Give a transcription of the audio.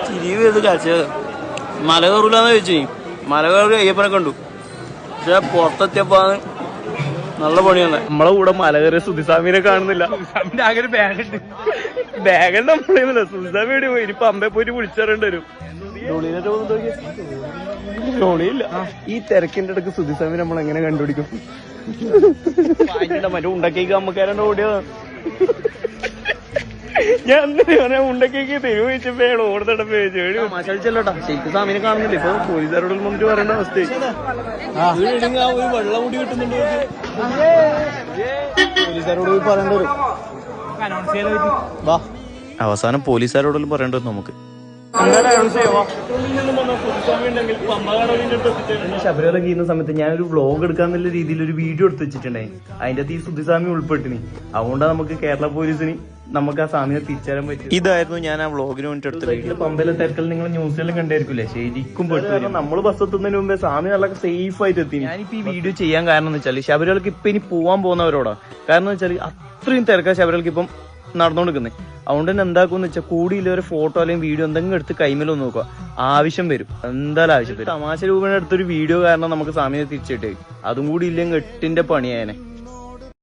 ചിരിവ് കളിച്ചത് മല കയറൂലെന്ന് ചോദിച്ചു. മല കയറി അയ്യപ്പനെ കണ്ടു. പക്ഷെ പുറത്തെത്തിയപ്പോ നല്ല പണിയാണ്. നമ്മളെ കൂടെ മല കയറിയ സുധിസ്വാമിനെ കാണുന്നില്ല. സുധിസ്വാമിന്റെ ആകെ ഒരു ബാഗുണ്ട്. ബാഗുണ്ട് നമ്മളെ സുധിസ്വാമി എവിടെ പോയി? ഇനിയിപ്പൊ അമ്പേ പോയിട്ട് വിളിച്ചറിയേണ്ടി വരും. ധോണിയില്ല. ഈ തിരക്കിന്റെ ഇടക്ക് സുധിസ്വാമി നമ്മൾ എങ്ങനെ കണ്ടുപിടിക്കും? മറ്റേ ഉണ്ടക്കേക്ക് അമ്മക്കാരൻ്റെ ഓടിയതാ. ഞാൻ ഉണ്ടക്കേക്ക് തെരുവിച്ചപ്പോഴാണ് ഓടുത്തട കളിച്ചല്ലോട്ടാ. ശരിക്കും സ്വാമിനെ കാണുന്നില്ല. ഇപ്പൊ പോലീസുകാരോട് മുന്നിട്ട് പറയേണ്ട അവസ്ഥ. ഒരു വെള്ളം കൂടി കിട്ടുന്നുണ്ട്. പോലീസുകാരോട് പോയി പറയേണ്ടി വരും. അവസാനം പോലീസുകാരോടെല്ലാം പറയേണ്ടി വരും നമുക്ക്. ശബരിമല ചെയ്യുന്ന സമയത്ത് ഞാനൊരു വ്ലോഗ് എടുക്കാന്നുള്ള രീതിയിൽ ഒരു വീഡിയോ എടുത്ത് വെച്ചിട്ടുണ്ടായി. അതിന്റെ അകത്ത് ഈ സുധിസ്വാമി ഉൾപ്പെട്ടിനി. അതുകൊണ്ടാണ് നമുക്ക് കേരള പോലീസിന് നമുക്ക് ആ സ്വാമിനെ തിരിച്ചറിയാൻ പറ്റും. ഇതായിരുന്നു ഞാൻ ആ വ്ലോഗിന് വേണ്ടി എടുത്ത വീഡിയോ. പമ്പയിലെ തിരക്കിൽ നിങ്ങൾ ന്യൂസിലെല്ലാം കണ്ടായിരിക്കില്ലേ? ശരിക്കും പെട്ടു. നമ്മൾ ബസ് എത്തുന്നതിന് മുമ്പേ സ്വാമി നല്ല സേഫ് ആയിട്ട് എത്തി. ഞാനിപ്പോ ഈ വീഡിയോ ചെയ്യാൻ കാരണം എന്ന് വെച്ചാൽ ശബരിമലക്ക് ഇപ്പൊ ഇനി പോവാൻ പോകുന്നവരോടാ. കാരണം എന്ന് വെച്ചാൽ അത്രയും തിരക്കാ ശബരിമലക്ക് ഇപ്പം നടന്നുകൊണ്ടിരിക്കുന്നത്. അതുകൊണ്ട് തന്നെ എന്താക്കുമെന്ന് വെച്ചാൽ കൂടിയില്ല ഒരു ഫോട്ടോ അല്ലെങ്കിൽ വീഡിയോ എന്തെങ്കിലും എടുത്ത് കൈമേലൊന്ന് നോക്കുക. ആവശ്യം വരും, എന്തായാലും ആവശ്യം വരും. തമാശ രൂപേണ എടുത്തൊരു വീഡിയോ കാരണം നമുക്ക് സ്വാമിനെ തിരിച്ചിട്ട് അതും കൂടി ഇല്ലെങ്കിൽ 8ന്റെ പണിയായനെ.